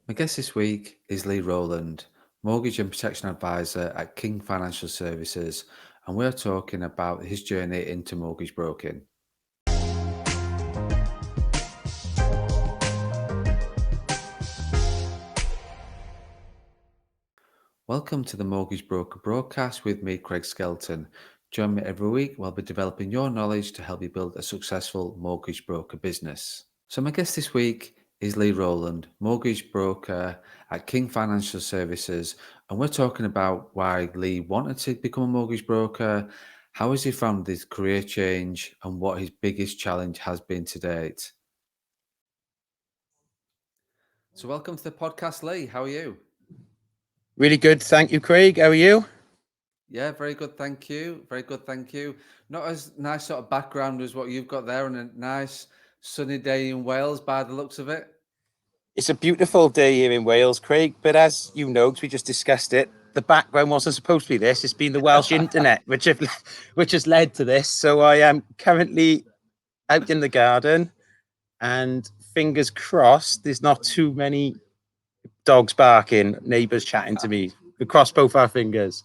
My guest this week is Lee Rowland, Mortgage and Protection Advisor at King Financial Services, and we're talking about his journey into mortgage broking. Welcome to the Mortgage Broker broadcast with me, Craig Skelton. Join me every week while we're developing your knowledge to help you build a successful mortgage broker business. So my guest this week is Lee Rowland, mortgage broker at King Financial Services, and we're talking about why Lee wanted to become a mortgage broker, how has he found his career change, and what his biggest challenge has been to date. So welcome to the podcast, Lee. How are you? Really good. Thank you, Craig. How are you? Yeah, very good. Thank you. Very good. Thank you. Not as nice sort of background as what you've got there, and a nice sunny day in Wales by the looks of it. It's a beautiful day here in Wales, Craig. But as you know, 'cause we just discussed it, the background wasn't supposed to be this. It's been the Welsh internet, which has led to this. So I am currently out in the garden, and fingers crossed, there's not too many dogs barking, neighbours chatting to me. We cross both our fingers.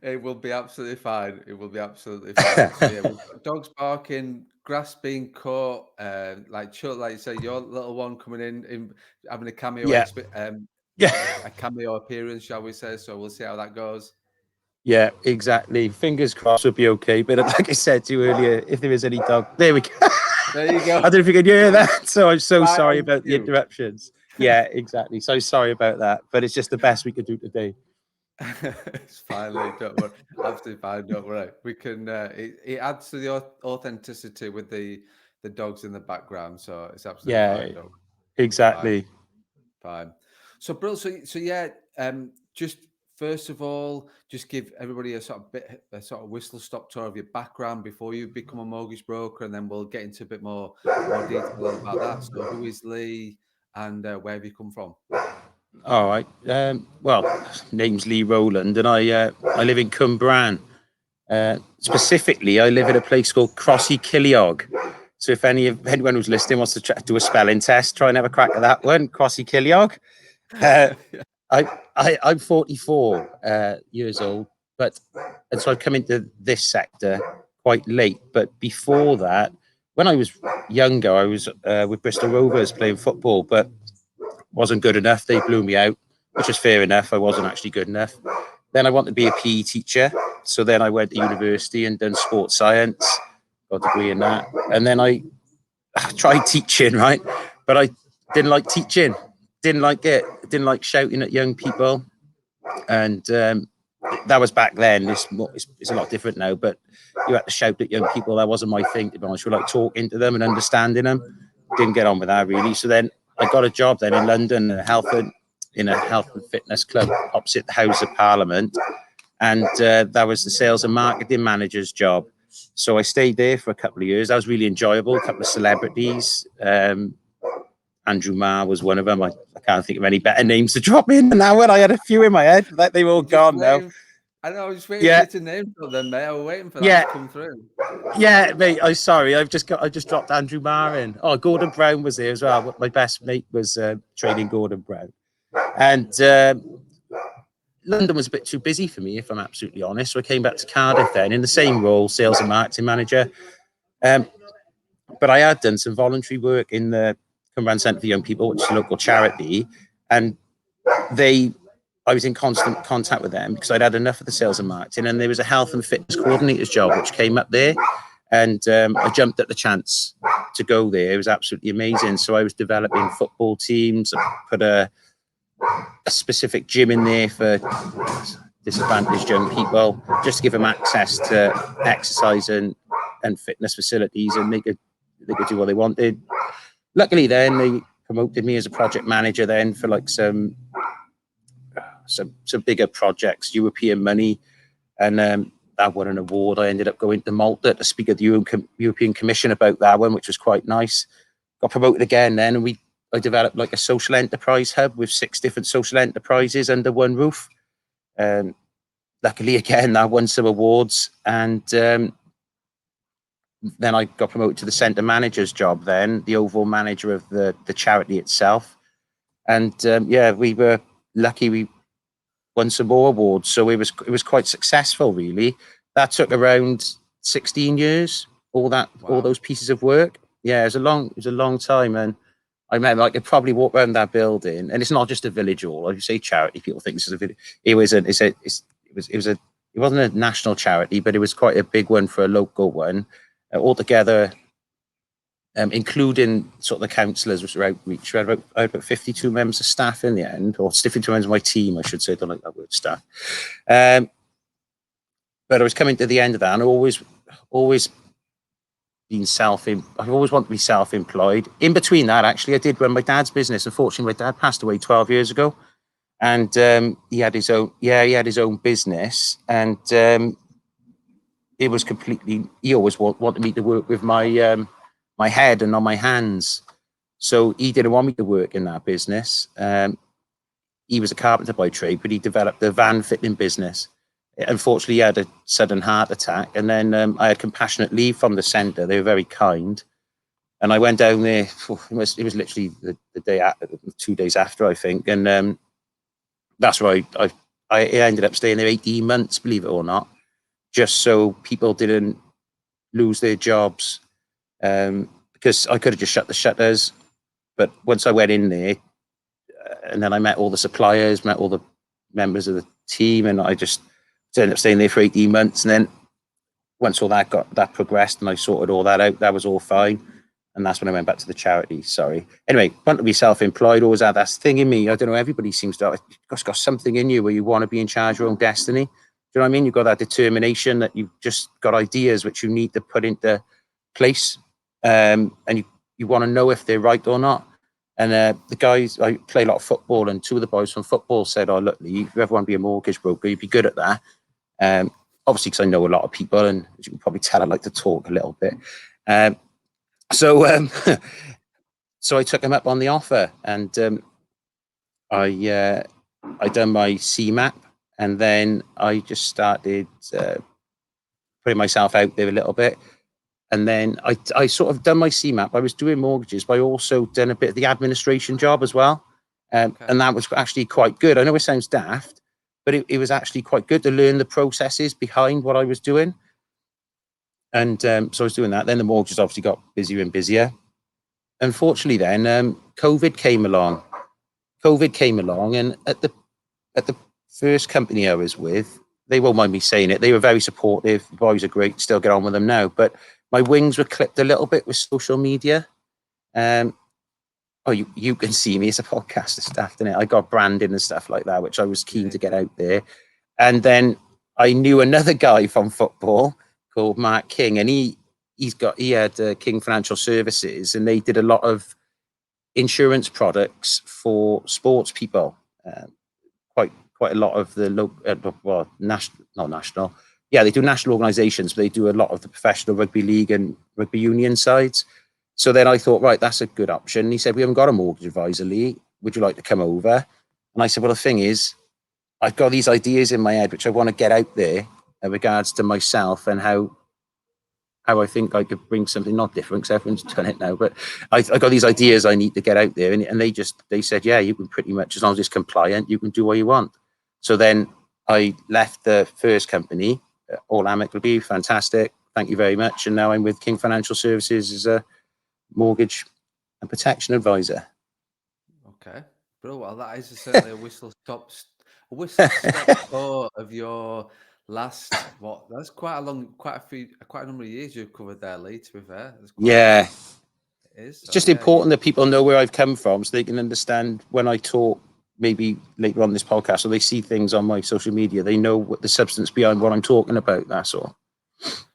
It will be absolutely fine. It will be absolutely fine. So yeah, we've got dogs barking, grass being cut, like you say, your little one coming in having a Yeah, a yeah, cameo appearance, shall we say? So we'll see how that goes. yeah, exactly. Fingers crossed, we'll be okay. But like I said to you earlier, if there is any dog, there we go. There you I don't go. know if you can hear that. So I'm so Right sorry on about the cue. interruptions. Yeah, exactly. So sorry about that. But it's just the best we could do today. It's fine, Lee. Don't worry. Absolutely fine. Don't worry. We can. It adds to the authenticity with the dogs in the background, so it's absolutely Yeah, fine. Don't. It's fine. exactly. Fine. So, Brill. So yeah. Just first of all, just give everybody a sort of whistle stop tour of your background before you become a mortgage broker, and then we'll get into a bit more detail about that. So, who is Lee, and where have you come from? All right. Well, name's Lee Rowland, and I live in Cumbran. Specifically, I live at a place called Crossy Killiog. So if anyone who's listening wants to do a spelling test, try and have a crack at that one. Crossy Killiog. Uh, I'm 44 years old, but and so I've come into this sector quite late. But before that, when I was younger, I was with Bristol Rovers playing football, but wasn't good enough. They blew me out, which was fair enough. I wasn't actually good enough. Then I wanted to be a PE teacher, so then I went to university and done sports science, got a degree in that, and then I tried teaching, right? But I didn't like teaching, didn't like it, didn't like shouting at young people, and that was back then. It's a lot different now, but you had to shout at young people. That wasn't my thing, to be honest. We like talking to them and understanding them. Didn't get on with that really. So then I got a job then in London, in a health and fitness club opposite the House of Parliament, and that was the sales and marketing manager's job. So I stayed there for a couple of years. That was really enjoyable. A couple of celebrities. Andrew Marr was one of them. I can't think of any better names to drop in than that one. I had a few in my head, but they were all You just gone now. waiting. I know. I was just waiting for Yeah, you to name them, mate. I was waiting for that to yeah, come through. yeah, mate. I'm sorry. I just dropped Andrew Marr in. Oh, Gordon Brown was there as well. My best mate was training Gordon Brown, and London was a bit too busy for me, if I'm absolutely honest. So I came back to Cardiff then in the same role, sales and marketing manager. Um, but I had done some voluntary work in the Cumberland Centre for Young People, which is a local charity, and they I was in constant contact with them because I'd had enough of the sales and marketing, and there was a health and fitness coordinator's job which came up there, and I jumped at the chance to go there. It was absolutely amazing. So I was developing football teams. I put a specific gym in there for disadvantaged young people, just to give them access to exercise and fitness facilities, and they could do what they wanted. Luckily, then they promoted me as a project manager then for like some bigger projects, European money, and I won an award. I ended up going to Malta to speak at the European Commission about that one, which was quite nice. Got promoted again then, and I developed like a social enterprise hub with 6 different social enterprises under one roof. Um, Luckily, again, I won some awards, and then I got promoted to the centre manager's job. Then the overall manager of the charity itself. And yeah, we were lucky. We won some more awards, so it was quite successful. Really, that took around 16 years. All Wow. those pieces of work. Yeah, it was a long time, and I remember I could probably walk around that building, and it's not just a village hall. Like you say, charity. People think this is a village. It wasn't a national charity, but it was quite a big one for a local one. Altogether, including sort of the councillors, which were outreach. I had about 52 members of staff in the end, or 52 members of my team, I should say. I don't like that word, staff. Um, but I was coming to the end of that, and always been I've always wanted to be self-employed. In between that, actually, I did run my dad's business. Unfortunately, my dad passed away 12 years ago, and he had his own. Yeah, he had his own business, and it was completely. He always wanted me to work with my head and not my hands. So he didn't want me to work in that business. He was a carpenter by trade, but he developed a van fitting business. Unfortunately, he had a sudden heart attack, and then I had compassionate leave from the centre. They were very kind, and I went down there. It was literally the day, 2 days after, I think, and that's where I ended up staying there 18 months, believe it or not, just so people didn't lose their jobs. Because I could have just shut the shutters, but once I went in there, and then I met all the suppliers, met all the members of the team, and I just ended up staying there for 18 months. And then once all that progressed and I sorted all that out, that was all fine. And that's when I went back to the charity. Sorry. Anyway, want to be self-employed, always had that thing in me. I don't know, everybody seems to have got something in you where you want to be in charge of your own destiny. Do you know what I mean? You've got that determination that you've just got ideas which you need to put into place. And you want to know if they're right or not. And the guys, I play a lot of football, and two of the boys from football said, "Oh, look, Lee, if you ever want to be a mortgage broker, you'd be good at that." Obviously, because I know a lot of people, and as you can probably tell, I like to talk a little bit. Um, so, so I took him up on the offer, and I done my CMAP, and then I just started putting myself out there a little bit. And then I sort of done my CMAP. I was doing mortgages, but I also done a bit of the administration job as well. Okay. And that was actually quite good. I know it sounds daft, but it was actually quite good to learn the processes behind what I was doing. And so I was doing that. Then the mortgages obviously got busier and busier. Unfortunately, then COVID came along. And at the first company I was with, they won't mind me saying it. They were very supportive. The boys are great. Still get on with them now. But my wings were clipped a little bit with social media. Um, oh, you can see me as a podcaster stuff, didn't it? I got branding and stuff like that, which I was keen Yeah. to get out there. And then I knew another guy from football called Mark King, and he had King Financial Services, and they did a lot of insurance products for sports people. Quite a lot of the local, well, national, not national. Yeah, they do national organisations, but they do a lot of the professional rugby league and rugby union sides. So then I thought, right, that's a good option. And he said, we haven't got a mortgage advisor, Lee. Would you like to come over? And I said, well, the thing is, I've got these ideas in my head which I want to get out there in regards to myself and how I think I could bring something not different because everyone's done it now. But I got these ideas I need to get out there, and they said, yeah, you can pretty much, as long as it's compliant, you can do what you want. So then I left the first company, all amicably, fantastic, thank you very much, and now I'm with King Financial Services as a mortgage and protection advisor. Okay. Bro, well, that is certainly a whistle stop tour of your last, what, that's quite a long, quite a number of years you've covered there, Lee, to be fair. It's quite a Yeah, long, it is. it's So just yeah, you, important that people know where I've come from so they can understand when I talk maybe later on this podcast or they see things on my social media, they know what the substance behind what I'm talking about. That's all.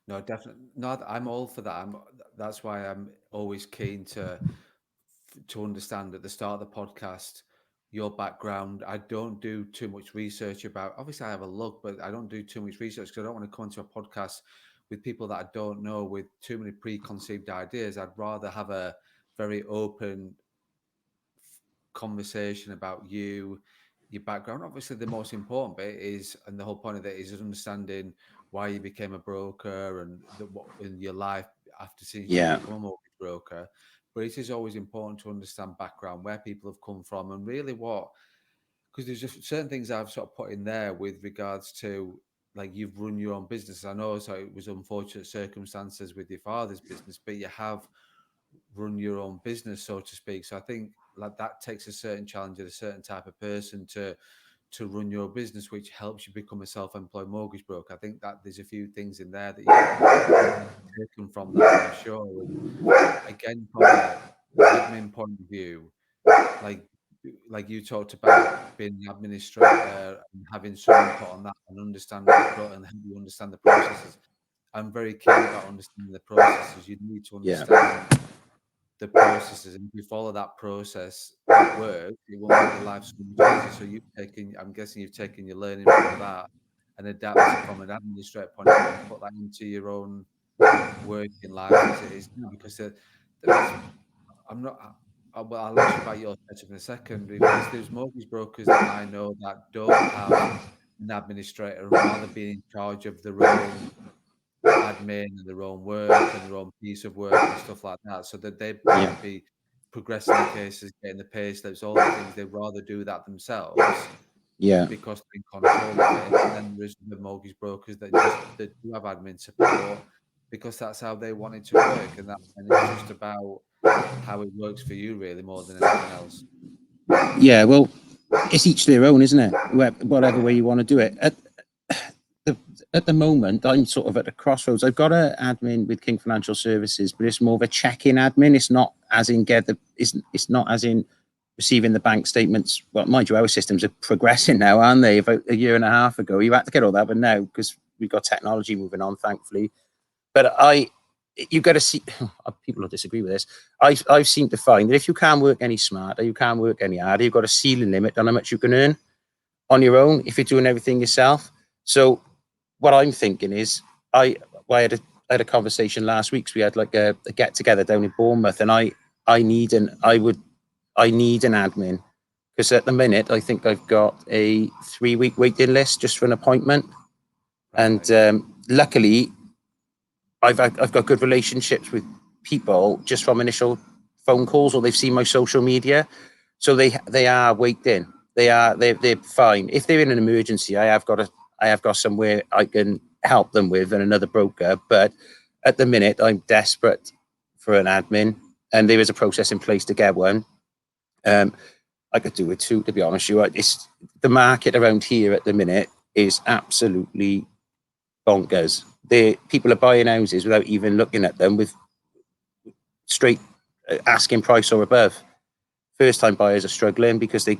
no, definitely. No, I'm all for that. That's why I'm always keen to understand at the start of the podcast your background. I don't do too much research about. Obviously, I have a look, but I don't do too much research because I don't want to come into a podcast with people that I don't know with too many preconceived ideas. I'd rather have a very open conversation about you, your background. Obviously, the most important bit is, and the whole point of it is understanding why you became a broker and what in your life after since you Yeah. become a mortgage broker. but it is always important to understand background, where people have come from, and really what, because there's just certain things I've sort of put in there with regards to, like, you've run your own business. I know, so it was unfortunate circumstances with your father's business, but you have run your own business, so to speak. So I think like that takes a certain challenge and a certain type of person to run your business, which helps you become a self-employed mortgage broker. I think that there's a few things in there that you've taken from that, I'm sure. And again, from a admin point of view, like like you talked about being an administrator and having some input on that and understanding the pro and help you understand the processes. I'm very keen about understanding the processes. You need to Yeah. understand the processes, and if you follow that process, it works. It will make your life so much easier. So you've taken, I'm guessing you've taken your learning from that and adapted from an administrative point of view and put that into your own working life as it is now. Because there is, I'm not. Well, I'll ask you about your setup in a second, because there's mortgage brokers that I know that don't have an administrator and rather be in charge of their own admin and their own work and their own piece of work and stuff like that, so that they Yeah. might be progressing the cases, getting the pay slips, all the things. They'd rather do that themselves Yeah. because they're in control of it. And then there's the mortgage brokers that do have admin support because that's how they want it to work, and it's just about how it works for you really more than anything else. Yeah. Well, it's each their own, isn't it? Whatever way Yeah. you want to do it. The, at the moment, I'm sort of at a crossroads. I've got an admin with King Financial Services, but it's more of a check-in admin. It's not as in It's not as in receiving the bank statements. Well, mind you, our systems are progressing now, aren't they? About a year and a half ago, you had to get all that, but now because we've got technology moving on, thankfully. But you've got to see. People will disagree with this. I've seemed to find that if you can't work any smarter, you can't work any harder. You've got a ceiling limit on how much you can earn on your own if you're doing everything yourself. So what I'm thinking is, I I had a conversation last week. So we had like a get together down in Bournemouth, and I need an I need an admin because at the minute I think I've got a 3-week waiting list just for an appointment, and Right. luckily I've got good relationships with people just from initial phone calls, or they've seen my social media, so they are waiting. They're fine. If they're in an emergency, I have got somewhere I can help them with and another broker. But at the minute, I'm desperate for an admin, and there is a process in place to get one. Um, I could do it too, to be honest with you. It's the market around here at the minute is absolutely bonkers. People are buying houses without even looking at them, with straight asking price or above. First time buyers are struggling because they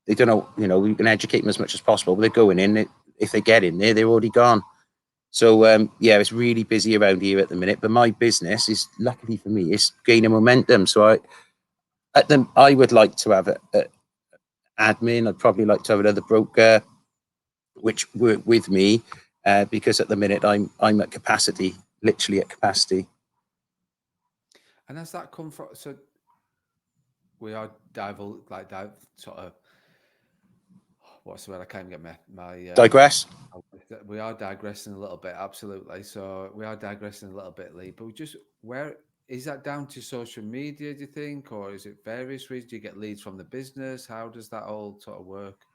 don't know. We can educate them as much as possible, but they're going in. If they get in there, they're already gone. So yeah, it's really busy around here at the minute. But my business is, luckily for me, is gaining momentum. So I would like to have a admin. I'd probably like to have another broker which work with me, because at the minute I'm at capacity, literally at capacity. And has that come from? So we are sort of, what's the word? I can't even get my Digress. we are digressing a little bit, absolutely. So we are digressing a little bit, Lee. But where is that down to social media, do you think, or is it various reasons? Do you get leads from the business? How does that all sort of work?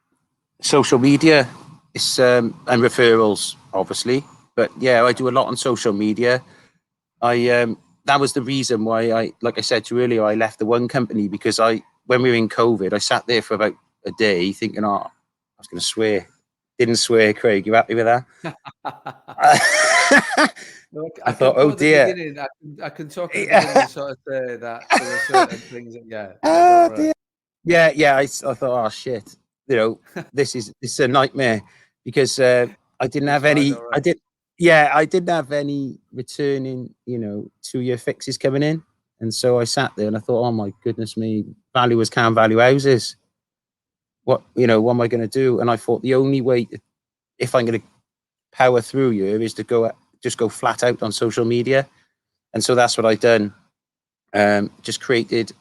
Social media, and referrals, obviously. But yeah, I Right. do a lot on social media. I That was the reason why like I said to you earlier, I left the one company, because when we were in COVID, I sat there for about a day thinking, oh, I was going to swear. Didn't swear, Craig. You happy with that? Look, I I can thought, oh quote the dear. beginning. I can talk at the beginning and sort of say that there were certain things that, yeah, don't Oh worry. dear. Yeah, yeah. I thought, oh shit. You know, this is a nightmare, because I didn't It's have fine, any. don't I worry. did. Yeah, I didn't have any returning. 2-year fixes coming in, and so I sat there and I thought, oh my goodness me, valuers can't value houses. What am I going to do? And I thought the only way, if I'm going to power through here, is to just go flat out on social media, and so that's what I done. Just created.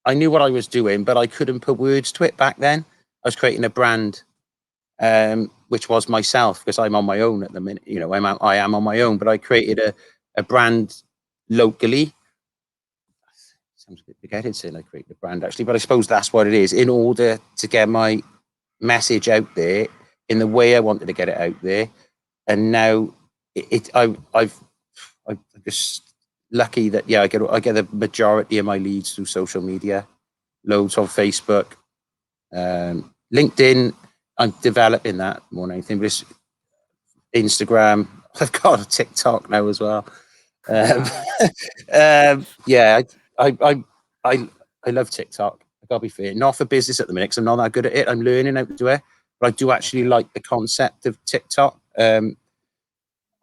I knew what I was doing, but I couldn't put words to it back then. I was creating a brand, which was myself, because I'm on my own at the minute. I am on my own, but I created a brand locally. sounds a bit big-headed saying I created a brand actually, but I suppose that's what it is. In order to get my message out there in the way I wanted to get it out there, and now I'm just lucky that I get the majority of my leads through social media, loads on Facebook, LinkedIn. I'm developing that more than anything, but it's Instagram. I've got a TikTok now as well. Um, yeah, I I love TikTok. I gotta be fair, not for business at the minute because I'm not that good at it. I'm learning how to do it, but I do actually Okay. like the concept of TikTok.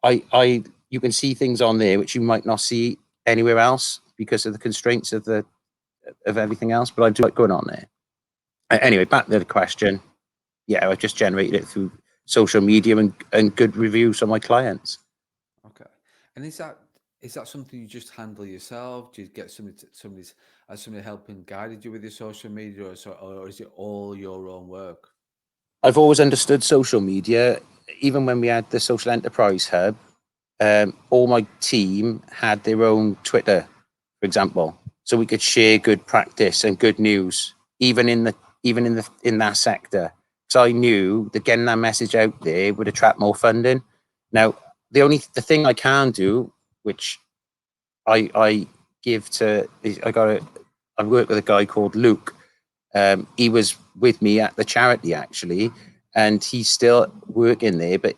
I you can see things on there which you might not see anywhere else because of the constraints of everything else. But I do like going on there. Anyway, back to the question. Yeah, I just generated it through social media and good reviews from my clients. Okay. And is that something you just handle yourself? Do you get somebody helping guided you with your social media, or is it all your own work? I've always understood social media, even when we had the social enterprise hub. All my team had their own Twitter, for example, so we could share good practice and good news, even in that sector. So I knew that getting that message out there would attract more funding. Now, the thing I can do, which I give to, I work with a guy called Luke. He was with me at the charity actually, and he's still working there, but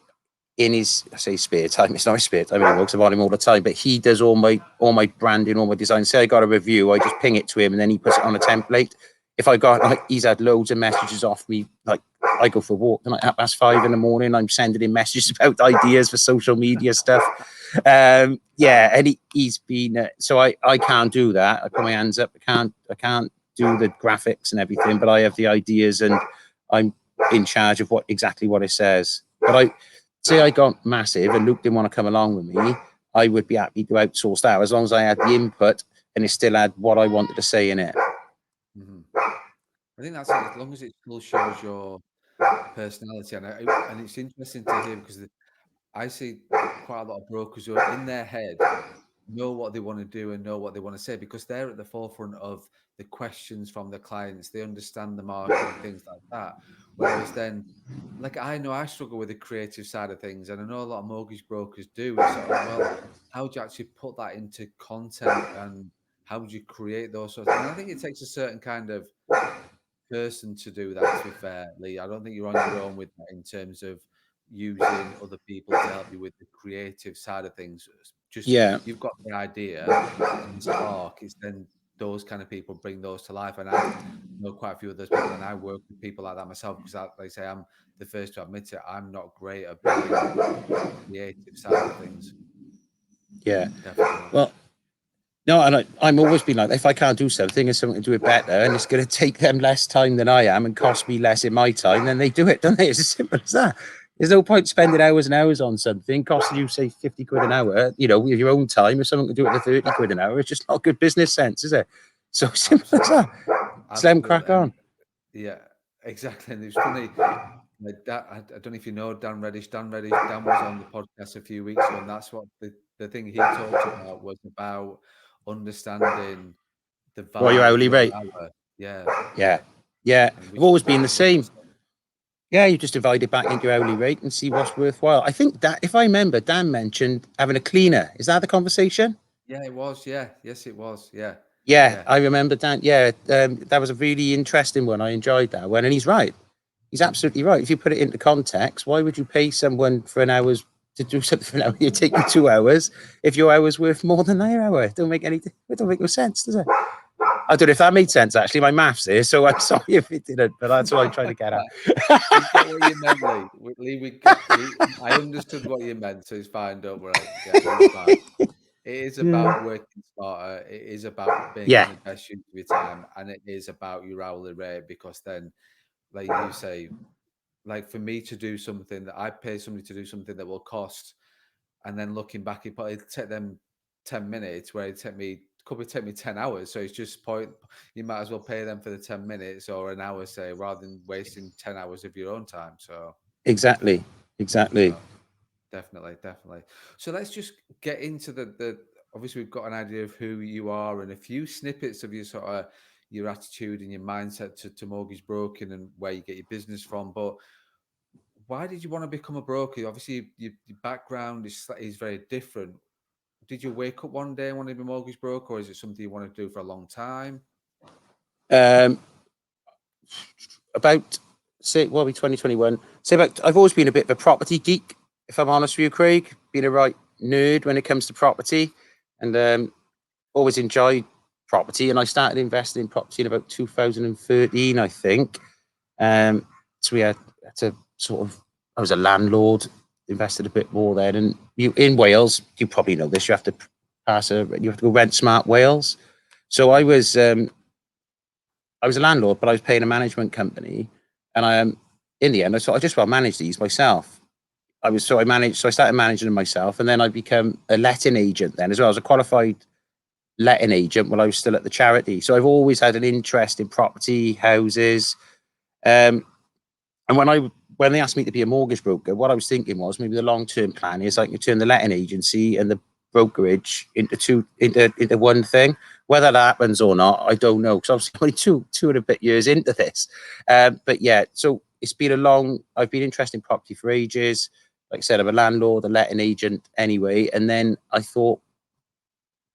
in his, I say spare time, it's not his spare time anymore because I'm on him all the time, but he does all my branding, all my design. Say I got a review, I just ping it to him and then he puts it on a template. If I got, like, he's had loads of messages off me, like I go for a walk tonight at 5:30 in the morning, I'm sending him messages about ideas for social media stuff. Yeah, and he's been, so I can't do that. I put my hands up. I can't do the graphics and everything, but I have the ideas and I'm in charge of what it says. But I say I got massive and Luke didn't want to come along with me, I would be happy to outsource that as long as I had the input and it still had what I wanted to say in it. Hmm. I think that's it. As long as it still shows your personality, and it's interesting to hear because I see quite a lot of brokers who are in their head know what they want to do and know what they want to say because they're at the forefront of the questions from the clients. They understand the market and things like that. Whereas then, like I know I struggle with the creative side of things, and I know a lot of mortgage brokers do. It's sort of, well, how do you actually put that into content and how would you create those sorts? And I think it takes a certain kind of person to do that, to be fair, Lee. I don't think you're on your own with that in terms of using other people to help you with the creative side of things. It's just Yeah, you've got the idea and the spark. It's then those kind of people bring those to life. And I know quite a few of those people, and I work with people like that myself because, like I say, I'm the first to admit it. I'm not great at being the creative side of things. yeah. Definitely not. Well, no, and I'm always been like, if I can't do something, it's something to do it better, and it's going to take them less time than I am and cost me less in my time, then they do it, don't they? It's as simple as that. There's no point spending hours and hours on something costing you, say, 50 quid an hour, with your own time. If someone can do it for 30 quid an hour, it's just not good business sense, is it? So simple as that. Absolutely. Just let them Absolutely. crack And on. yeah, exactly. And it was funny. Like that, I don't know if you know Dan Reddish. Dan Reddish, Dan was on the podcast a few weeks ago, and that's what the thing he talked about was about understanding the What your value of hourly your rate? hour. Yeah, Yeah. yeah, Yeah. and I've always been the which is what you same. said. Yeah, you just divide it back into your hourly rate and see what's worthwhile. I think that, if I remember, Dan mentioned having a cleaner. Is that the conversation? Yeah, it was. Yeah, yes, it was. Yeah, Yeah, yeah, I remember Dan. Yeah, that was a really interesting one. I enjoyed that one, and he's right. He's absolutely right. If you put it into context, why would you pay someone for an hour's to do something for an hour? You take you 2 hours if your hour's worth more than their hour. It don't make any. It don't make no sense, does it? I don't know if that made sense. Actually, my maths here, so I'm sorry if it didn't. But that's what I'm trying to get at. we get what you meant, Lee. Lee, we got we. I understood what you meant, so it's fine. Don't worry. Yeah, it's fine. It is Yeah. about working smarter. It is about making Yeah. the best use of your time, and it is about your hourly rate because then, like you say, like for me to do something that I pay somebody to do something that will cost, and then looking back, it'll take them 10 minutes, where it could take me 10 hours. So it's just point. You might as well pay them for the 10 minutes or an hour, say, rather than wasting 10 hours of your own time. Exactly. Exactly. So definitely, definitely. So let's just get into the obviously we've got an idea of who you are and a few snippets of your sort of your attitude and your mindset to mortgage broking and where you get your business from. But why did you want to become a broker? Obviously, your background is very different. Did you wake up one day and want to be a mortgage broker, or is it something you want to do for a long time? Um, about say what are we 2021? Say about I've always been a bit of a property geek, if I'm honest with you, Craig. Been a right nerd when it comes to property, and always enjoyed property. And I started investing in property in about 2013, I think. So we had to sort of. I was a landlord, invested a bit more then, and you in Wales, you probably know this. You have to you have to go rent smart Wales. So I was a landlord, but I was paying a management company, and in the end, I thought I just well manage these myself. I started managing them myself, and then I became a letting agent then as well. I was a qualified letting agent while I was still at the charity. So I've always had an interest in property, houses, um, and when they asked me to be a mortgage broker, what I was thinking was maybe the long term plan is I can turn the letting agency and the brokerage into one thing. Whether that happens or not, I don't know. Because I'm only two and a bit years into this. But yeah, so it's been a long. I've been interested in property for ages. Like I said, I'm a landlord, a letting agent anyway. And then I thought,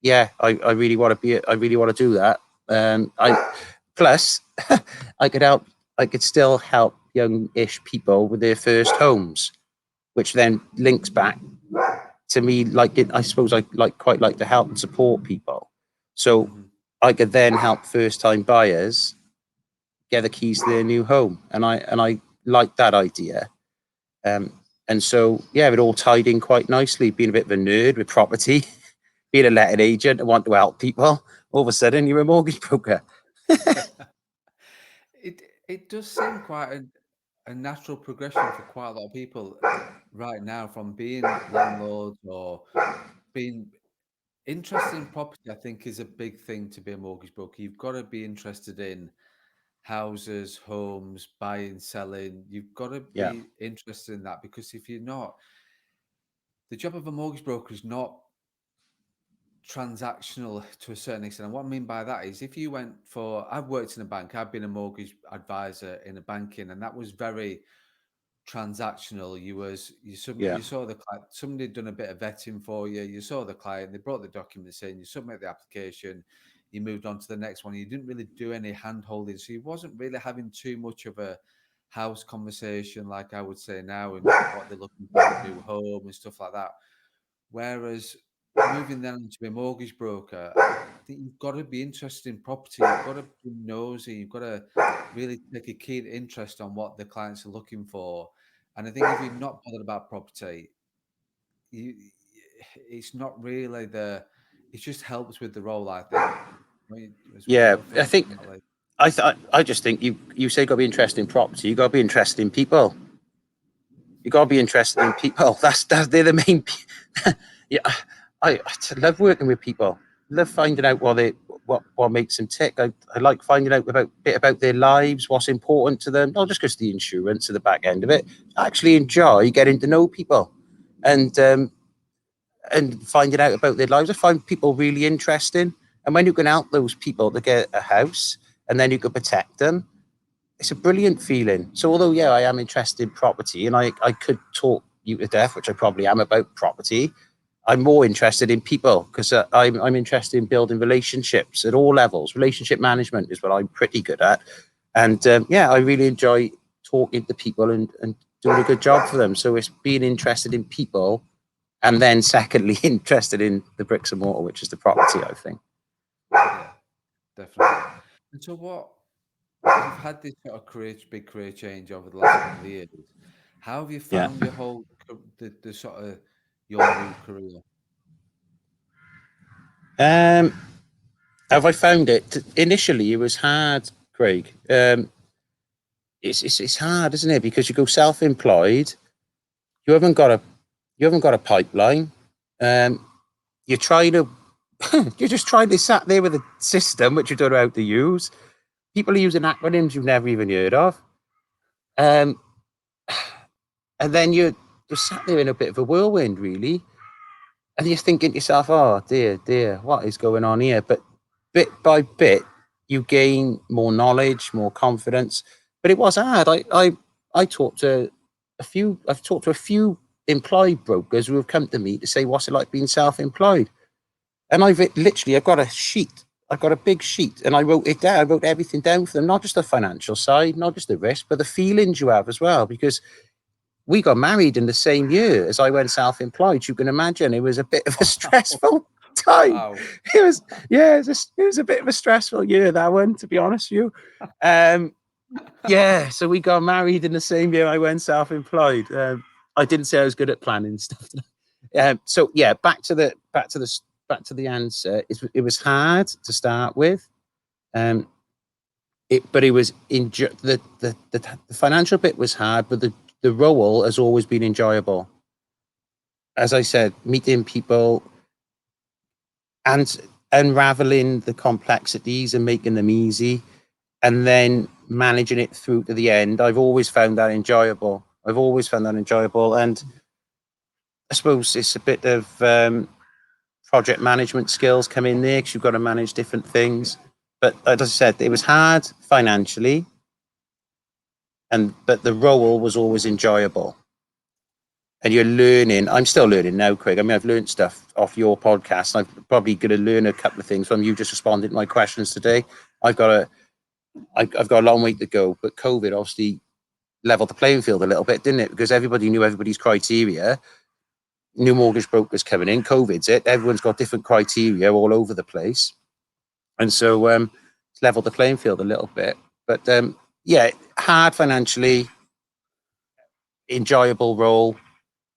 yeah, I really want to be. I really want to do that. I plus I could help. I could still help young-ish people with their first homes, which then links back to me. Like it, I suppose I quite like to help and support people. So Hmm. I could then help first-time buyers get the keys to their new home, and I like that idea. Um, and so yeah, it all tied in quite nicely. Being a bit of a nerd with property, being a letting agent, and want to help people. All of a sudden, you're a mortgage broker. It does seem quite a natural progression for quite a lot of people right now, from being landlords or being interested in property. I think is a big thing to be a mortgage broker. You've got to be interested in houses, homes, buying, selling. You've got to Yeah, be interested in that, because if you're not, the job of a mortgage broker is not transactional to a certain extent. And what I mean by that is, if you went for, I've worked in a bank, I've been a mortgage advisor in a banking, and that was very transactional. yeah, You saw the client, somebody had done a bit of vetting for you, you saw the client, they brought the documents in, you submit the application, you moved on to the next one. You didn't really do any hand holding, so you wasn't really having too much of a house conversation like I would say now, and what they're looking for in a new home and stuff like that. Whereas moving then into a mortgage broker, I think you've got to be interested in property. You've got to be nosy. You've got to really take a keen interest on what the clients are looking for. And I think if you're not bothered about property, you, it's not really the. It just helps with the role, I think. As yeah. I think unfortunately, I just think you say got to be interested in property. You got to be interested in people. You got to be interested in people. That's they're the main. Yeah, I love working with people. Love finding out what makes them tick. I like finding out about bit about their lives, what's important to them. Not just because the insurance at the back end of it. I actually enjoy getting to know people, and finding out about their lives. I find people really interesting, and when you can help those people to get a house, and then you can protect them, it's a brilliant feeling. So although yeah, I am interested in property, and I could talk you to death, which I probably am about property. I'm more interested in people because I'm interested in building relationships at all levels. Relationship management is what I'm pretty good at, and yeah, I really enjoy talking to people and doing a good job for them. So it's being interested in people, and then secondly, interested in the bricks and mortar, which is the property. I think. yeah, definitely. And so, what you've had this sort of big career change over the last couple of years. How have you Yeah. found your the sort of your new career? Um, have I found it? Initially, it was hard, Craig. It's hard, isn't it? Because you go self-employed, you haven't got a you haven't got a pipeline. Um, you're trying to you're just trying to sat there with a system which you don't know how to use. People are using acronyms you've never even heard of, um, and then you're sat there in a bit of a whirlwind, really. and you're thinking to yourself, oh dear, what is going on here? But bit by bit, you gain more knowledge, more confidence. But it was hard. I talked to I've talked to a few employed brokers who have come to me to say, what's it like being self-employed? And I've got a sheet. I've got a big sheet, and I wrote it down. I wrote everything down for them, not just the financial side, not just the risk, but the feelings you have as well. Because we got married in the same year as I went self-employed. You can imagine it was a bit of a Wow. stressful time. Wow. It was, yeah, it was a bit of a stressful year, that one, to be honest with you. Um, yeah, so we got married in the same year I went self-employed. I didn't say I was good at planning stuff. So yeah, back to the answer. It was hard to start with. Um, but it was the financial bit was hard, but the role has always been enjoyable. As I said, meeting people and unraveling the complexities and making them easy, and then managing it through to the end. I've always found that enjoyable. And I suppose it's a bit of project management skills come in there because you've got to manage different things. But as I said, it was hard financially, but the role was always enjoyable. And you're learning. I'm still learning now, Craig. I mean, I've learned stuff off your podcast. I'm probably going to learn a couple of things from you just responding to my questions today. I've got a I've got a long way to go, but COVID obviously leveled the playing field a little bit, didn't it? Because everybody knew everybody's criteria. New mortgage brokers coming in, COVID's it. Everyone's got different criteria all over the place, and so it's leveled the playing field a little bit. But yeah, hard financially, enjoyable role,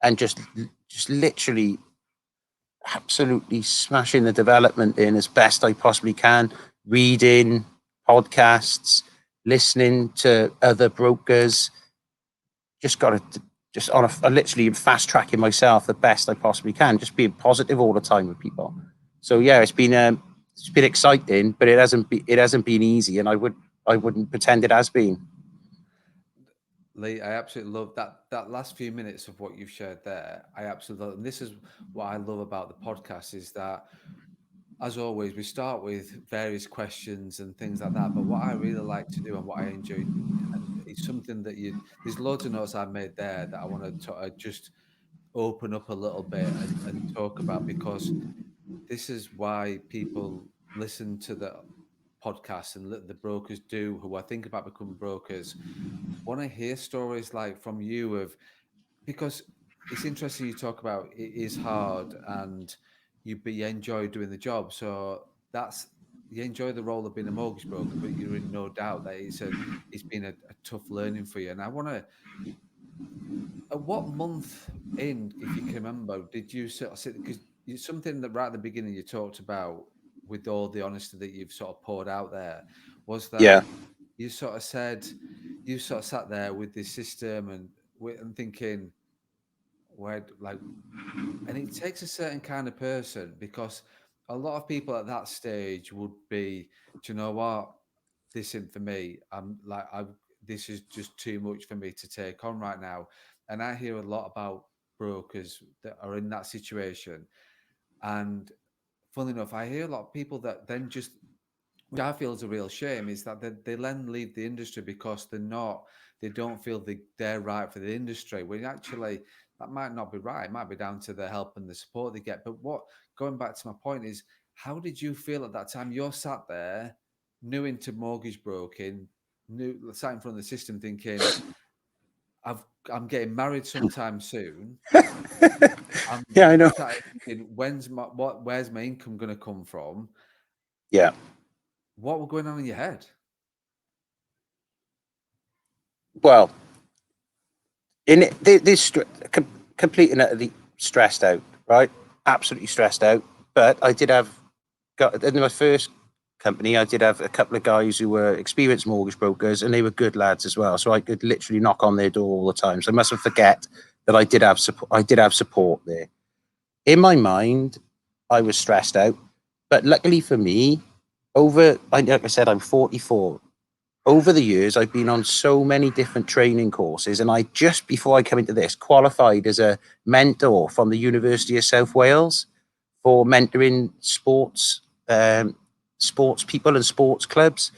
and just literally absolutely smashing the development in as best I possibly can, reading podcasts, listening to other brokers, just got to just on a literally fast tracking myself the best I possibly can, just being positive all the time with people. So yeah, it's been exciting, but it hasn't been easy, and I wouldn't pretend it has been. Lee, I absolutely love that last few minutes of what you've shared there. I absolutely love, and this is what I love about the podcast is that, as always, we start with various questions and things like that. But what I really like to do and what I enjoy, and it's something that there's loads of notes I've made there that I want to just open up a little bit and talk about, because this is why people listen to the podcast and the brokers do who I think about becoming brokers. Want to hear stories like from you of, because it's interesting you talk about it is hard and you enjoy doing the job. So that's, you enjoy the role of being a mortgage broker, but you're in no doubt that it's been a tough learning for you. And I want to, at what month in, if you can remember, did you sort of sit, because it's something that right at the beginning you talked about with all the honesty that you've sort of poured out there, was Yeah, that you sort of said, you sort of sat there with this system and thinking, where like, and it takes a certain kind of person, because a lot of people at that stage would be, do you know what, this isn't for me. I'm like, this is just too much for me to take on right now. And I hear a lot about brokers that are in that situation. And funnily enough, I hear a lot of people that then just, which I feel is a real shame, is that they then leave the industry because they don't feel they're right for the industry. When actually that might not be right. It might be down to the help and the support they get. But going back to my point is, how did you feel at that time? You're sat there, new into mortgage broking, new sat in front of the system, thinking, I'm getting married sometime soon. I'm yeah, I know. sat here thinking, where's my income going to come from? Yeah. What were going on in your head? Well, in it, this complete and utterly stressed out, right? Absolutely stressed out. But I did have got in my first company, I did have a couple of guys who were experienced mortgage brokers, and they were good lads as well. So I could literally knock on their door all the time. So I mustn't forget that I did have support. I did have support there. In my mind, I was stressed out, but luckily for me, like I said, I'm 44. over the years, I've been on so many different training courses, and I just before I come into this qualified as a mentor from the University of South Wales for mentoring sports people and sports clubs.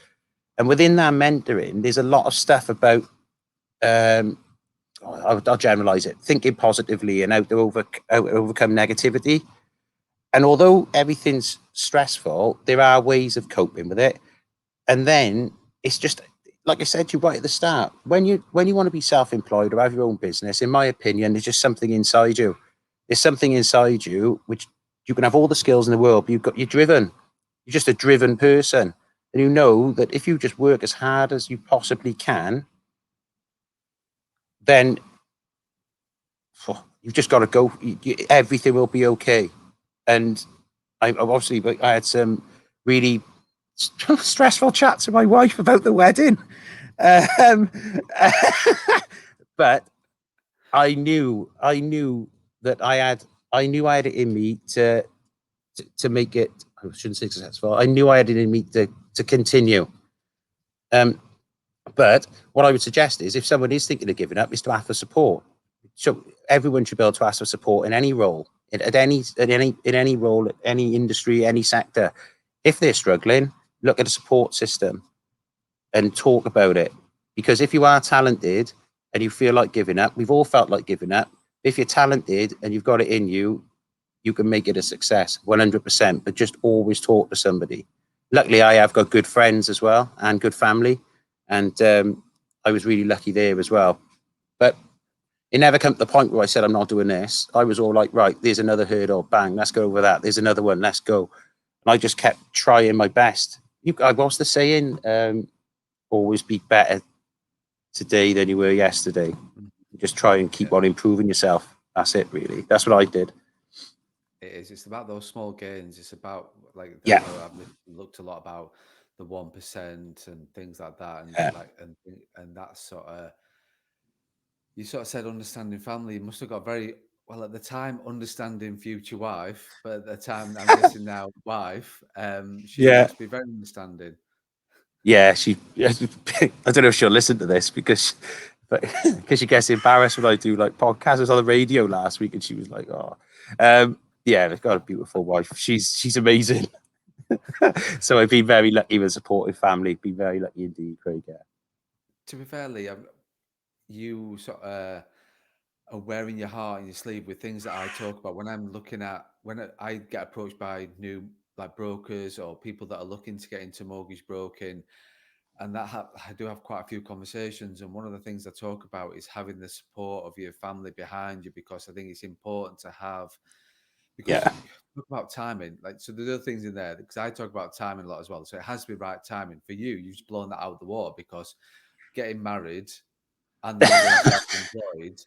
And within that mentoring, there's a lot of stuff about um, I'll generalize it, thinking positively and how to overcome negativity. And although everything's stressful, there are ways of coping with it. And then it's just like I said to you right at the start, when you want to be self-employed or have your own business, in my opinion, there's just something inside you. There's something inside you which you can have all the skills in the world, but you're driven. You're just a driven person. And you know that if you just work as hard as you possibly can, then you've just got to go. Everything will be okay. And I obviously, but I had some really stressful chats with my wife about the wedding. Um, but I knew that I had it in me to make it. I shouldn't say successful. I knew I had it in me to continue. Um, but what I would suggest is, if someone is thinking of giving up, is to ask for support. So everyone should be able to ask for support in any role, in any role, any industry, any sector. If they're struggling, look at a support system and talk about it. Because if you are talented and you feel like giving up, we've all felt like giving up. If you're talented and you've got it in you, you can make it a success 100%, but just always talk to somebody. Luckily, I have got good friends as well and good family. And I was really lucky there as well. But it never come to the point where I said, I'm not doing this. I was all like, right, there's another hurdle. Bang, let's go over that. There's another one. Let's go. And I just kept trying my best. What's the saying? Always be better today than you were yesterday. Just try and keep Yeah, on improving yourself. That's it, really. That's what I did. it is. It's about those small gains. It's about like I Yeah. know I've looked a lot about the 1% and things like that, and Yeah. like and that sort of you sort of said understanding family. You must have got very well at the time understanding future wife, but at the time I'm guessing now wife. She Yeah. must be very understanding. Yeah. I don't know if she'll listen to this but because she gets embarrassed when I do like podcasts. I was on the radio last week and she was like, oh, yeah, they've got a beautiful wife. She's amazing. So I've been very lucky with a supportive family. Been very lucky indeed, Craig. Yeah. To be fair, Lee, you sort of are wearing your heart on your sleeve with things that I talk about when I'm looking at when I get approached by new like brokers or people that are looking to get into mortgage broking, and I do have quite a few conversations. And one of the things I talk about is having the support of your family behind you because I think it's important to have because Yeah. you talk about timing. Like so, there's other things in there because I talk about timing a lot as well. So it has to be right timing for you. You've just blown that out of the water because getting married and then going self-employed,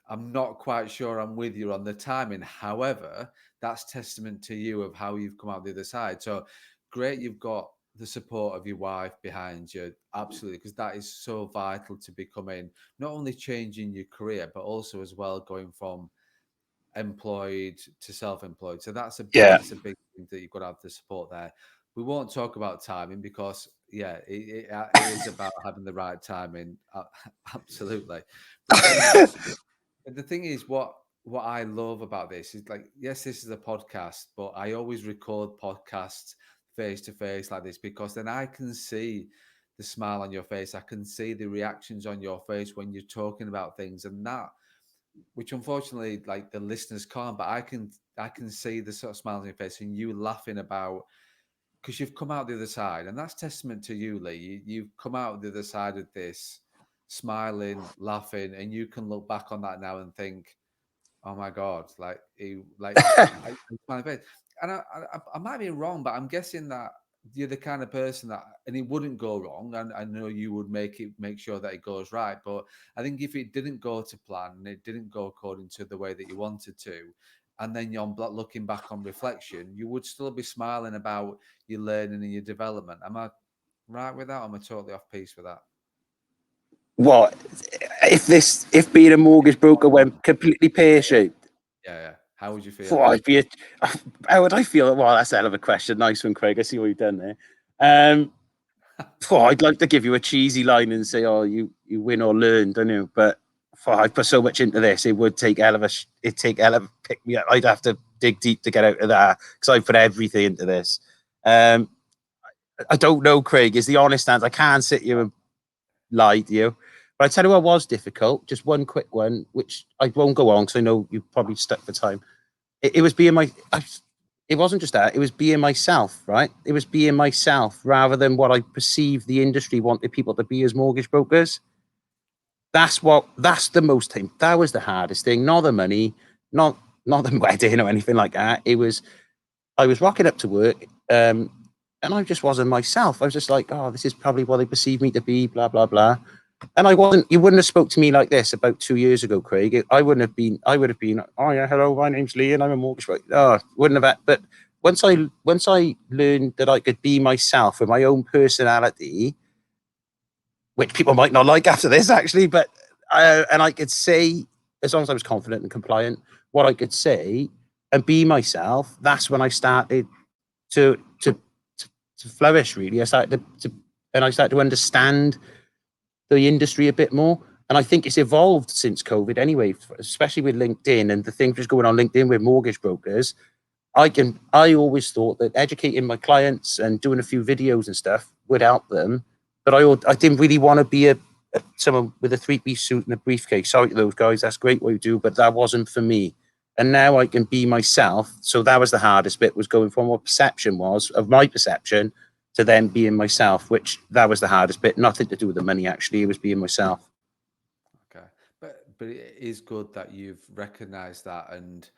I'm not quite sure I'm with you on the timing. However, that's testament to you of how you've come out the other side. So great, you've got the support of your wife behind you, absolutely, because that is so vital to becoming not only changing your career, but also as well going from employed to self-employed. So Yeah. that's a big thing that you've got to have the support there. We won't talk about timing because yeah, it is about having the right timing. Absolutely. But the thing is, what I love about this is like, yes, this is a podcast, but I always record podcasts face to face like this because then I can see the smile on your face. I can see the reactions on your face when you're talking about things, and that which unfortunately like the listeners can't, but I can see the sort of smile on your face and you laughing about because you've come out the other side, and that's testament to you, Lee. You've come out the other side of this, smiling, laughing, and you can look back on that now and think, "Oh my God!" Like I kind of and I might be wrong, but I'm guessing that you're the kind of person that, and it wouldn't go wrong. And I know you would make sure that it goes right. But I think if it didn't go to plan and it didn't go according to the way that you wanted to, and then you're looking back on reflection, you would still be smiling about your learning and your development. Am I right with that? Or am I totally off piece with that? What if being a mortgage broker went completely pear shaped? Yeah, yeah. How would you feel? I'd be how would I feel? Well, that's a hell of a question. Nice one, Craig. I see what you've done there. Um, Oh, I'd like to give you a cheesy line and say, "Oh, you win or learn," don't you? But I put so much into this, it would take hell of a it take hell of a pick me up. I'd have to dig deep to get out of that because I put everything into this. Um, I don't know, Craig. Is the honest answer? I can't sit here and lie to you. But I tell you what was difficult. Just one quick one, which I won't go on because I know you're probably stuck for time. It was being it wasn't just that, it was being myself, right? It was being myself rather than what I perceived the industry wanted people to be as mortgage brokers. That's the most thing. That was the hardest thing, not the money, not not the wedding or anything like that. It was I was rocking up to work, and I just wasn't myself. I was just like, oh, this is probably what they perceive me to be, blah blah blah. And I wasn't. You wouldn't have spoke to me like this about 2 years ago, Craig. I wouldn't have been. I would have been. Oh yeah, hello, my name's Lee, and I'm a mortgage broker. Oh, wouldn't have. But once I learned that I could be myself with my own personality, which people might not like after this, actually, but and I could say, as long as I was confident and compliant, what I could say and be myself. That's when I started to to to flourish. Really, I started and I started to understand the industry a bit more. And I think it's evolved since COVID anyway, especially with LinkedIn and the things that's going on LinkedIn with mortgage brokers. I always thought that educating my clients and doing a few videos and stuff would help them. But I didn't really want to be someone with a three-piece suit and a briefcase. Sorry to those guys, that's great what you do, but that wasn't for me. And now I can be myself. So that was the hardest bit, was going from what perception was of my perception to then being myself, which that was the hardest bit. Nothing to do with the money, actually. It was being myself. Okay, but it is good that you've recognised that and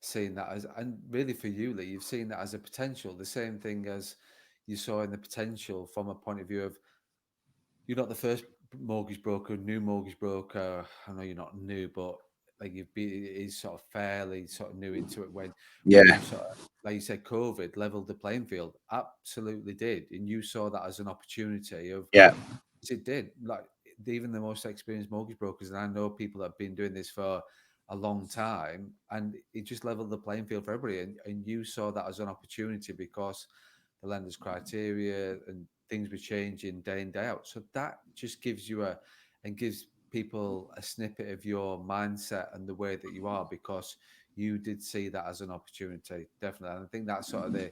seen that as, and really for you, Lee, you've seen that as a potential. The same thing as you saw in the potential from a point of view of you're not the first mortgage broker, new mortgage broker. I know you're not new, but like you've been, it is sort of fairly sort of new into it when Yeah, you sort of, like you said, COVID leveled the playing field. Absolutely did, and you saw that as an opportunity of yeah, it did. Like even the most experienced mortgage brokers, and I know people that have been doing this for a long time, and it just leveled the playing field for everybody. And you saw that as an opportunity because the lenders' criteria and things were changing day in day out. So that just gives you a and gives people a snippet of your mindset and the way that you are because you did see that as an opportunity, definitely. And I think that's sort of the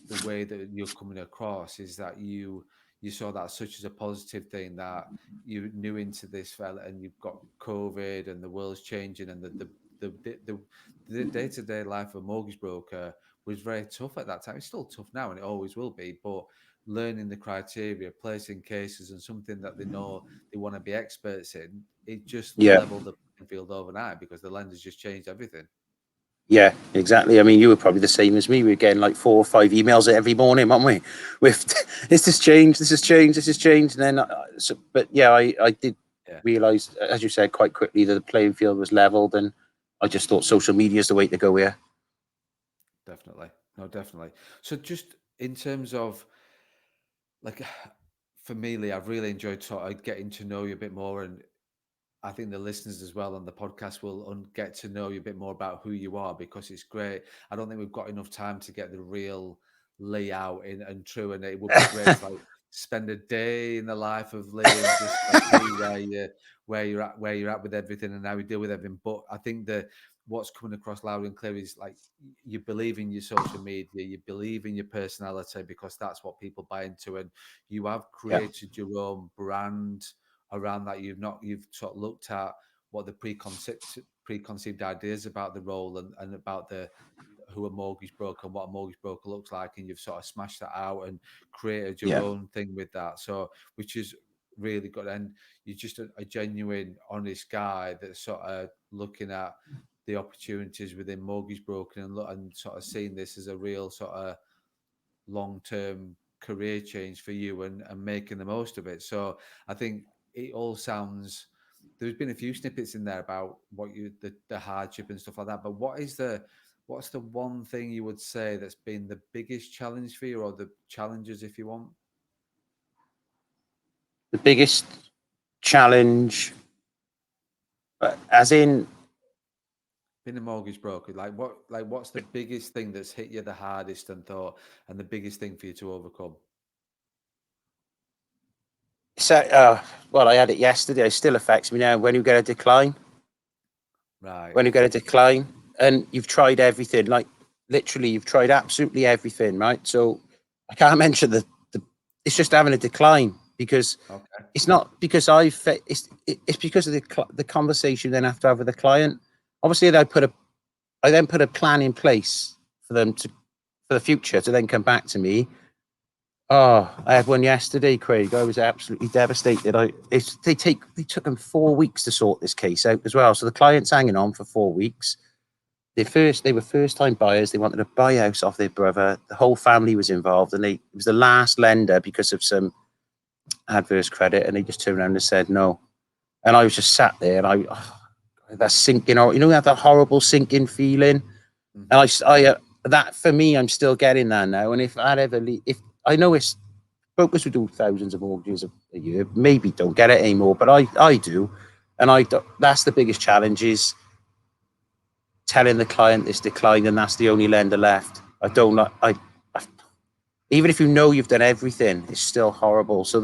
the way that you're coming across is that you saw that such as a positive thing that you knew into this fella and you've got COVID and the world's changing and the day-to-day life of a mortgage broker was very tough at that time. It's still tough now and it always will be, but learning the criteria, placing cases and something that they know they want to be experts in, it just yeah. leveled the playing field overnight because the lenders just changed everything. Yeah, exactly. I mean, you were probably the same as me. We were getting like 4 or 5 emails every morning, weren't we? With this has changed, this has changed, this has changed. And then, but yeah, I did Yeah, realize, as you said, quite quickly that the playing field was leveled, and I just thought social media is the way to go here. definitely. No, definitely. So just in terms of like for me, Lee, I've really enjoyed sort of getting to know you a bit more, and I think the listeners as well on the podcast will get to know you a bit more about who you are because it's great. I don't think we've got enough time to get the real layout in and true, and it would be great to like spend a day in the life of Lee and just like see where you're at with everything and how you deal with everything. But I think that what's coming across loud and clear is like you believe in your social media, you believe in your personality because that's what people buy into, and you have Yeah, created your own brand around that. You've sort of looked at what the preconceived ideas about the role and about the who a mortgage broker and what a mortgage broker looks like, and you've sort of smashed that out and created your yeah, own thing with that. So, which is really good, and you're just a genuine, honest guy that's sort of looking at the opportunities within mortgage broking and sort of seeing this as a real sort of long term career change for you and making the most of it. So I think it all sounds there's been a few snippets in there about what the hardship and stuff like that. But what's the one thing you would say that's been the biggest challenge for you or the challenges if you want? the biggest challenge, as in Being a mortgage broker, what's the biggest thing that's hit you the hardest and thought and the biggest thing for you to overcome? So, well, I had it yesterday. It still affects me now. When you get a decline, Right. when you get a decline, and you've tried everything, like literally, you've tried absolutely everything, right? So, I can't mention the it's just having a decline because Okay. it's not because it's because of the conversation then have to have with the client. Obviously, I then put a plan in place for them to for the future to then come back to me. Oh, I had one yesterday, Craig. I was absolutely devastated. They took them 4 weeks to sort this case out as well. So the client's hanging on for 4 weeks. They were first time buyers. They wanted to buy a house off their brother. The whole family was involved, and it was the last lender because of some adverse credit, and they just turned around and said no. And I was just sat there, and that sinking, you have that horrible sinking feeling. And Hmm. that for me, I'm still getting that now. And if I ever, if I know it's brokers who do thousands of mortgages a year, maybe don't get it anymore, but I do, and that's the biggest challenge is telling the client it's declined and that's the only lender left. I don't like I even if you know you've done everything, it's still horrible. So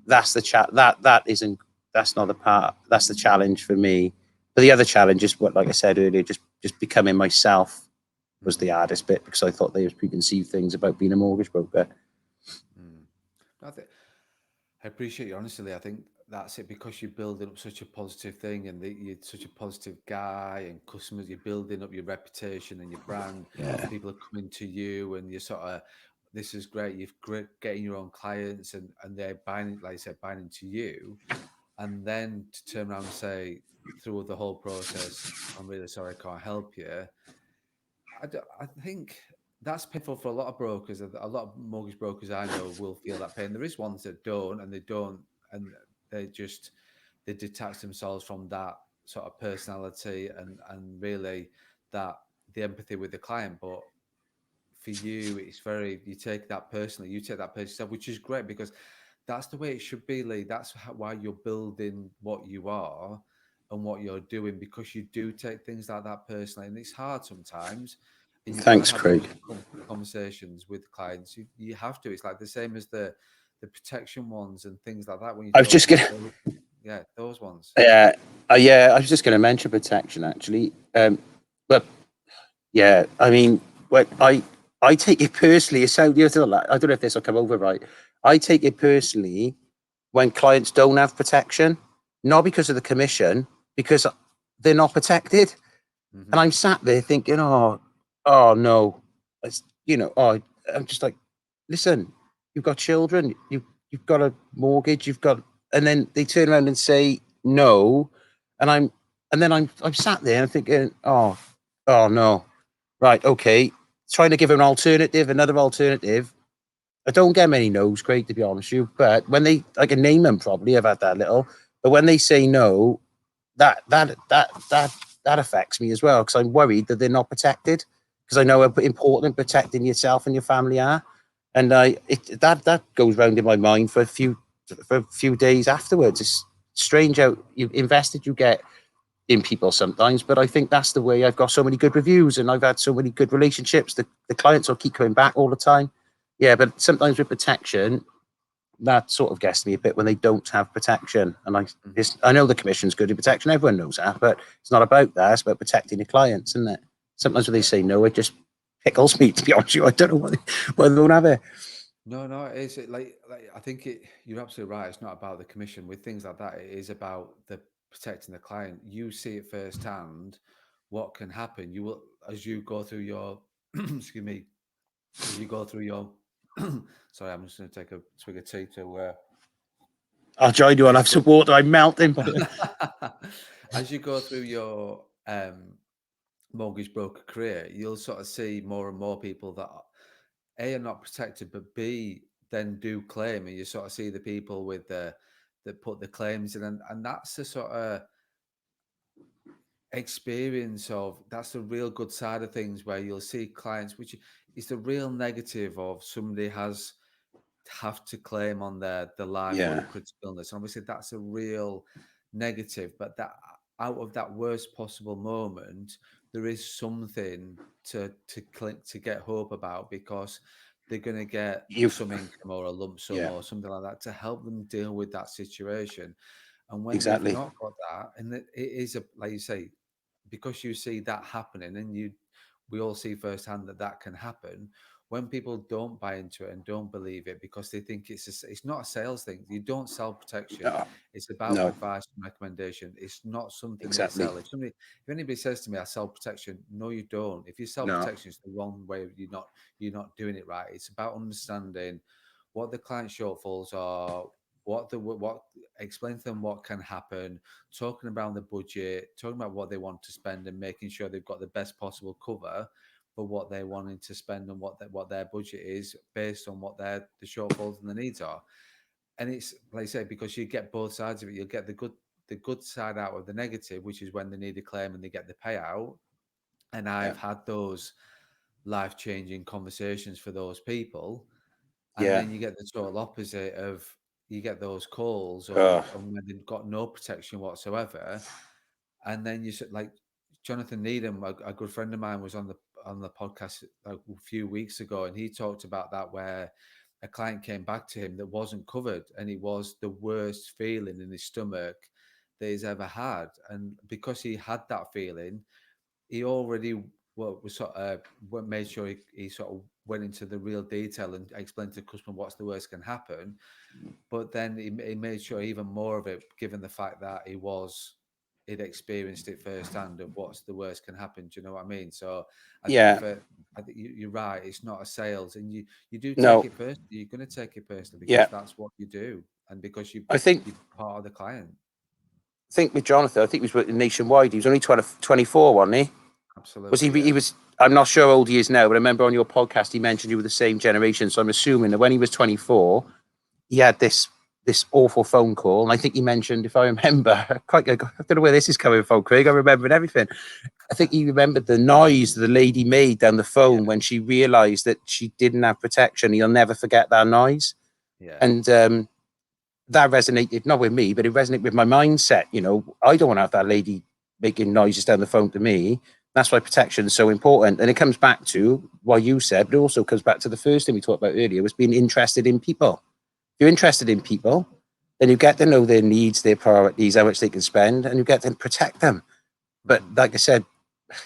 that's the chat that isn't that's not the part that's the challenge for me. But the other challenge is what, like I said earlier, just becoming myself was the Hmm. hardest bit because I thought they was preconceived things about being a mortgage broker. Mm. I think I appreciate your honesty. I think that's it because you're building up such a positive thing, and you're such a positive guy, and customers. You're building up your reputation and your brand. Yeah. People are coming to you, and you're sort of, this is great. You've great getting your own clients, and they're buying, like I said, buying into you, and then to turn around and say through the whole process, I'm really sorry, I can't help you. I think that's painful for a lot of brokers. A lot of mortgage brokers I know will feel that pain. There is ones that don't, and they don't, and they just they detach themselves from that sort of personality and really that the empathy with the client. But for you, it's very you take that personally. You take that personally, yourself, which is great because that's the way it should be, Lee. That's why you're building what you are and what you're doing because you do take things like that personally, and it's hard sometimes. And you've got to Thanks, have those Craig. conversations with clients. You have to. It's like the same as the protection ones and things like that. When you I was talk just about gonna those, yeah, those ones. yeah, yeah, I was just gonna mention protection actually. But yeah, I mean, what I take it personally. It's how I don't know if this will come over right. I take it personally when clients don't have protection, not because of the commission, because they're not protected. And Hmm. I'm sat there thinking, oh no, oh, I'm just like, listen, you've got children, you've got a mortgage, and then they turn around and say no, and I'm sat there and thinking, oh no, right, okay, trying to give an alternative, another alternative. I don't get many no's, Craig, to be honest with you. But when I can name them probably, I've had that little. But when they say no, that that that that that affects me as well because I'm worried that they're not protected because I know how important protecting yourself and your family are, and that goes round in my mind for a few days afterwards. It's strange how you invested you get in people sometimes, but I think that's the way I've got so many good reviews and I've had so many good relationships. The clients will keep coming back all the time. Yeah, but sometimes with protection, that sort of gets me a bit when they don't have protection. And Hmm. I know the commission's good in protection, everyone knows that, but it's not about that. It's about protecting your clients, isn't it? Sometimes when they say no, it just pickles me. To be honest with you, I don't know why they don't have it. No, no, it's like I think you're absolutely right. It's not about the commission with things like that. It is about the protecting the client. You see it firsthand. What can happen? You will as you go through your excuse me as you go through your sorry, I'm just going to take a swig of tea I'll join you. I'll as have you some water. I'm melting. go as you go through your mortgage broker career, you'll sort of see more and more people that A are not protected, but B then do claim, and you sort of see the people with the that put the claims in, and that's the sort of experience of that's the real good side of things where you'll see clients, which is the real negative of somebody has have to claim on the life or the Yeah, critical illness. And obviously, that's a real negative. But that out of that worst possible moment, there is something to get hope about because they're going to get You've some income or a lump sum yeah, or something like that to help them deal with that situation. And when they've exactly. not got that, and it is a, like you say, because you see that happening, and we all see firsthand that that can happen. When people don't buy into it and don't believe it because they think it's not a sales thing. You don't sell protection. No, It's about no, advice and recommendation. It's not something that you exactly. sell. If anybody says to me, "I sell protection," no, you don't. If you sell No, protection, it's the wrong way. You're not doing it right. It's about understanding what the client shortfalls are, what explain to them what can happen, talking about the budget, talking about what they want to spend, and making sure they've got the best possible cover for what they're wanting to spend and what their budget is based on what the shortfalls and the needs are. And it's like I say, because you get both sides of it. You'll get the good side out of the negative, which is when they need a claim and they get the payout. And yeah, I've had those life-changing conversations for those people. And yeah. then you get the total opposite of, you get those calls or Oh, when they've got no protection whatsoever. And then you said, like, Jonathan Needham, a good friend of mine, was on the podcast like a few weeks ago, and he talked about that, where a client came back to him that wasn't covered, and it was the worst feeling in his stomach that he's ever had. And because he had that feeling, he already, well, was sort of made sure he sort of went into the real detail and explained to the customer what's the worst can happen. But then he made sure even more of it, given the fact that he'd experienced it firsthand of what's the worst can happen. Do you know what I mean? So I think yeah, I think you're right. It's not a sales, and you do take no, it personally. You're going to take it personally yeah. because that's what you do, and because I think you're part of the client. think with Jonathan, I think he was working nationwide. He was only 24, wasn't he? Was he? Absolutely, He yeah, was. I'm not sure how old he is now, but I remember on your podcast he mentioned you were the same generation. So I'm assuming that when he was 24, he had this awful phone call, and I think he mentioned, if I remember, I don't know where this is coming from, Craig. I remembered everything. I think he remembered the noise the lady made down the yeah, phone when she realised that she didn't have protection. He'll never forget that noise, yeah, and that resonated not with me, but it resonated with my mindset. You know, I don't want to have that lady making noises down the phone to me. That's why protection is so important. And it comes back to what you said, but it also comes back to the first thing we talked about earlier, was being interested in people. If you're interested in people, then you get to know their needs, their priorities, how much they can spend, and you get to protect them. But hmm, like I said,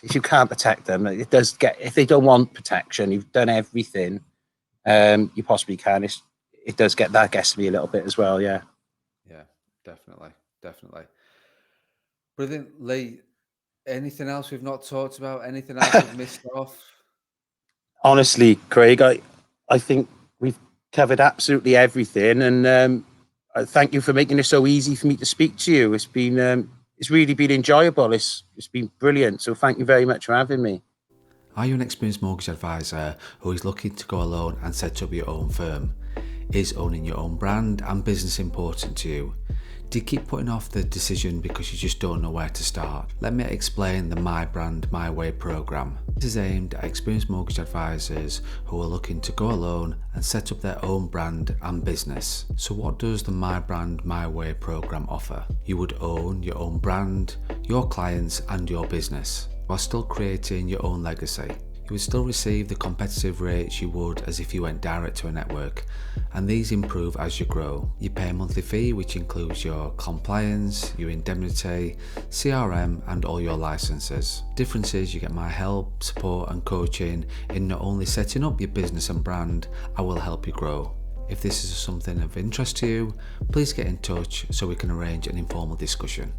if you can't protect them, it does get, if they don't want protection, you've done everything you possibly can. It does get, that gets to me a little bit as well. Yeah. yeah, definitely, definitely. Brilliant, Lee. Anything else we've not talked about? Anything else we've missed off? Honestly, Craig, I think we've covered absolutely everything, and I thank you for making it so easy for me to speak to you. It's really been enjoyable. It's been brilliant. So thank you very much for having me. Are you an experienced mortgage advisor who is looking to go alone and set up your own firm? Is owning your own brand and business important to you? Do you keep putting off the decision because you just don't know where to start? Let me explain the My Brand, My Way program. This is aimed at experienced mortgage advisors who are looking to go alone and set up their own brand and business. So what does the My Brand, My Way program offer? You would own your own brand, your clients and your business, while still creating your own legacy. You would still receive the competitive rates you would as if you went direct to a network, and these improve as you grow. You pay a monthly fee which includes your compliance, your indemnity, CRM and all your licenses. Difference is you get my help, support and coaching in not only setting up your business and brand, I will help you grow. If this is something of interest to you, please get in touch so we can arrange an informal discussion.